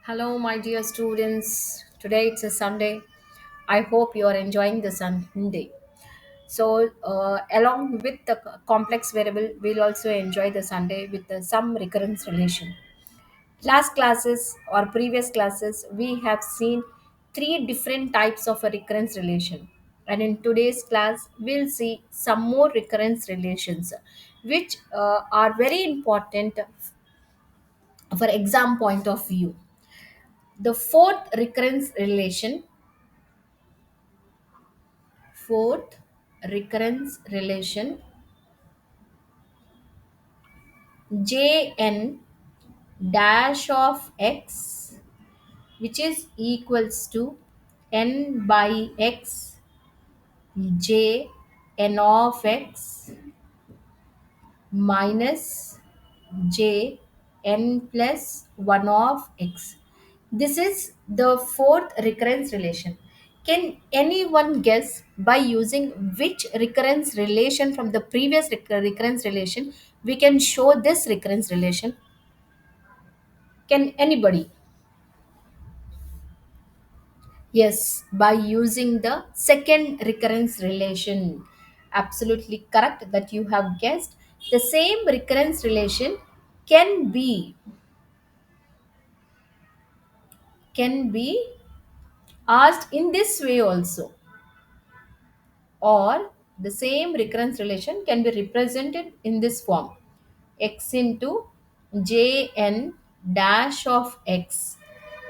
Hello, my dear students. Today it's a Sunday. I hope you are enjoying the Sunday. Along with the complex variable, we'll also enjoy the Sunday with some recurrence relation. Last classes or previous classes, we have seen three different types of a recurrence relation. And in today's class, we'll see some more recurrence relations, which are very important for exam point of view. The fourth recurrence relation Jn dash of x, which is equals to n by x j n of x minus j n plus 1 of x. This is the fourth recurrence relation. Can anyone guess by using which recurrence relation from the previous recurrence relation we can show this recurrence relation? Can anybody? Yes, by using the second recurrence relation. Absolutely correct that you have guessed. The same recurrence relation can be can be asked in this way also, or the same recurrence relation can be represented in this form: x into jn dash of x,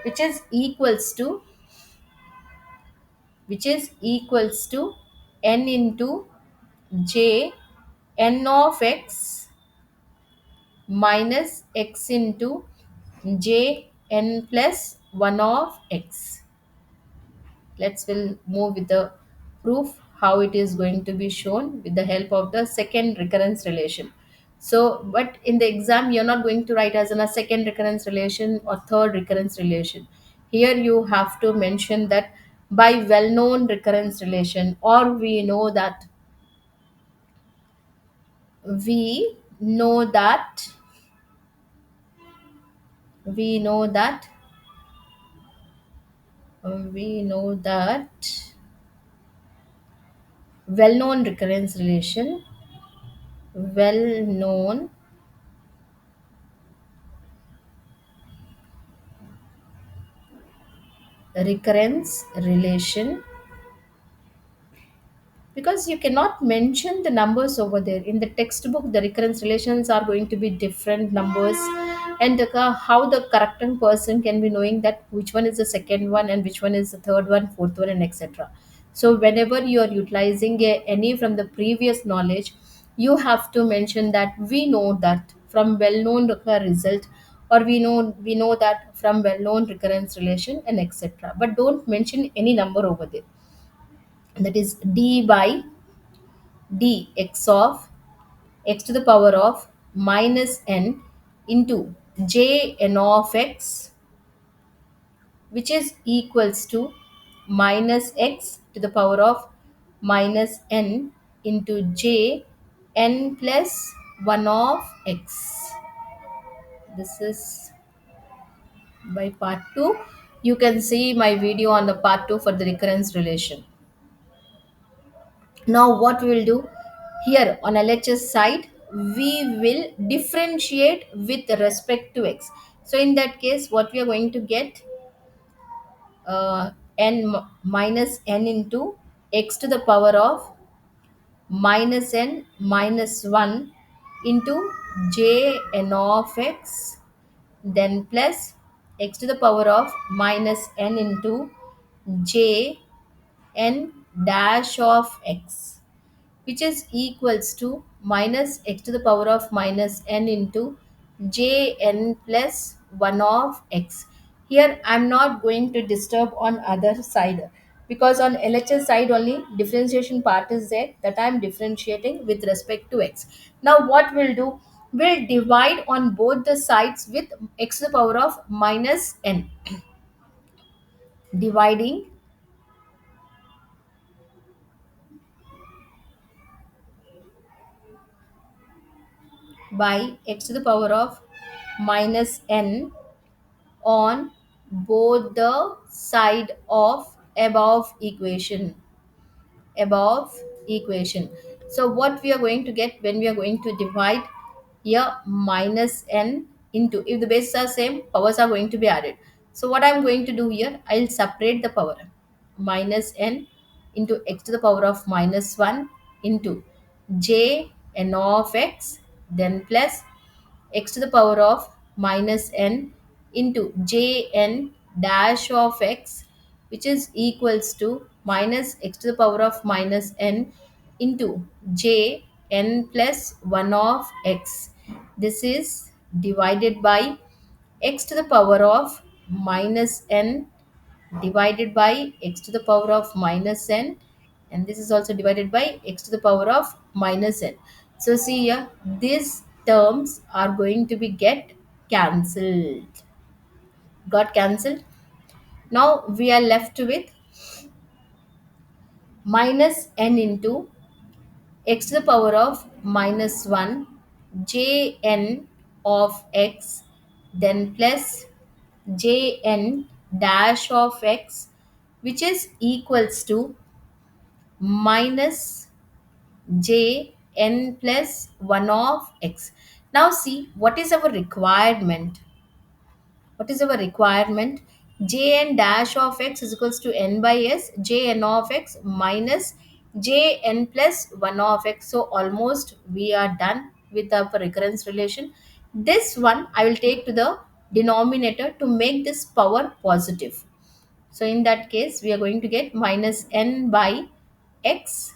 which is equals to n into j n of x minus x into j n plus 1 of x. Let's will move with the proof how it is going to be shown with the help of the second recurrence relation. So but in the exam you're not going to write as in a second recurrence relation or third recurrence relation. Here you have to mention that by well known recurrence relation, or we know that we know that we know that well known recurrence relation, well known recurrence relation, because you cannot mention the numbers over there in the textbook. The recurrence relations are going to be different numbers, and how the correcting person can be knowing that which one is the second one and which one is the third one, fourth one, and etc. So whenever you are utilizing any from the previous knowledge, you have to mention that we know that from well known result, or we know that from well known recurrence relation and etc. But don't mention any number over there. That is d by dx of x to the power of minus n into j n of x, which is equals to minus x to the power of minus n into j n plus 1 of x. This is by part 2. You can see my video on the part 2 for the recurrence relation. Now, what we will do here on LHS side, we will differentiate with respect to x. So, in that case, what we are going to get minus n into x to the power of minus n minus 1 into j n of x, then plus x to the power of minus n into j n dash of x, which is equals to minus x to the power of minus n into jn plus 1 of x. Here I'm not going to disturb on other side, because on LHS side only differentiation part is there, that I'm differentiating with respect to x. Now what we'll do, we'll divide on both the sides with x to the power of minus n. Dividing by x to the power of minus n on both the side of above equation. So what we are going to get when we are going to divide here minus n into, if the bases are same, powers are going to be added. So what I'm going to do here, I'll separate the power. Minus n into x to the power of minus 1 into j n of x, then plus x to the power of minus n into j n dash of x, which is equals to minus x to the power of minus n into j n plus 1 of x. This is divided by x to the power of minus n divided by x to the power of minus n, and this is also divided by x to the power of minus n. So see here, these terms are going to be get cancelled, got cancelled. Now we are left with minus n into x to the power of minus 1 j n of x, then plus j n dash of x, which is equals to minus j n plus 1 of x. Now see, what is our requirement? What is our requirement? Jn dash of x is equals to n by s jn of x minus jn plus 1 of x. So almost we are done with our recurrence relation. This one I will take to the denominator to make this power positive. So in that case, we are going to get minus n by x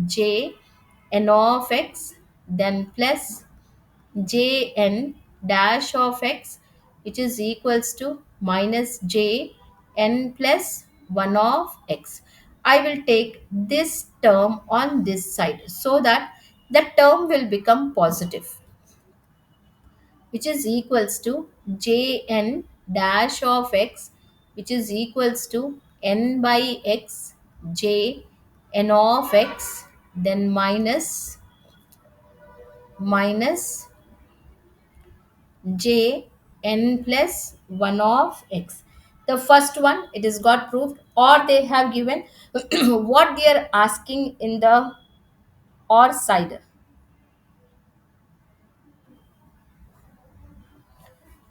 j n of x, then plus j n dash of x, which is equals to minus j n plus 1 of x. I will take this term on this side so that the term will become positive, which is equals to jn dash of x, which is equals to n by x j n of x, then minus j n plus 1 of x. The first one, it is got proved, or they have given what they are asking in the or side.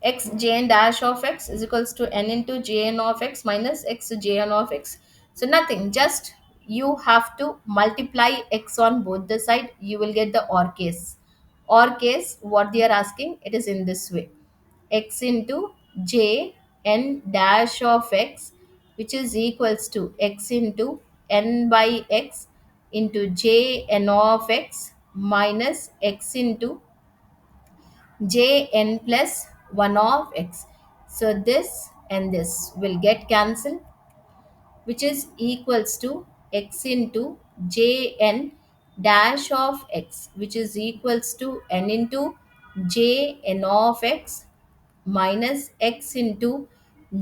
X jn dash of x is equals to n into jn of x minus x jn of x. So nothing, just you have to multiply x on both the side, you will get the or case. Or case, what they are asking, it is in this way: x into j n dash of x, which is equals to x into n by x into j n of x minus x into jn plus 1 of x. So this and this will get cancelled, which is equals to x into jn dash of x, which is equals to n into jn of x minus x into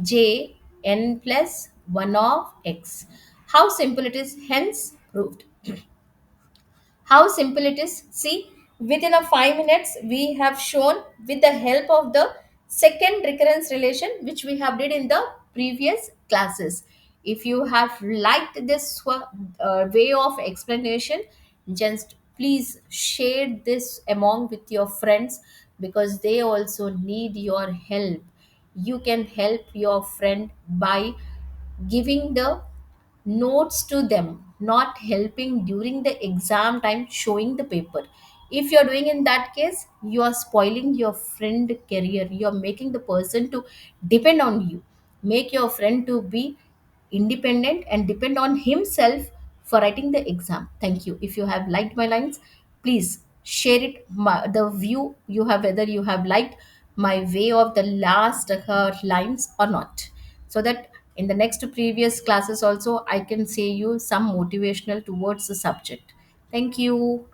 j n plus 1 of x. How simple it is, hence proved. How simple it is. See, within a 5 minutes, we have shown with the help of the second recurrence relation, which we have did in the previous classes. If you have liked this way of explanation, just please share this among with your friends, because they also need your help. You can help your friend by giving the notes to them, not helping during the exam time showing the paper. If you're doing in that case, you are spoiling your friend career, you're making the person to depend on you. Make your friend to be independent and depend on himself for writing the exam. Thank you. If you have liked my lines, please share it, the view you have, whether you have liked my way of the last lines or not, so that in the next previous classes also I can say you some motivational towards the subject. Thank you.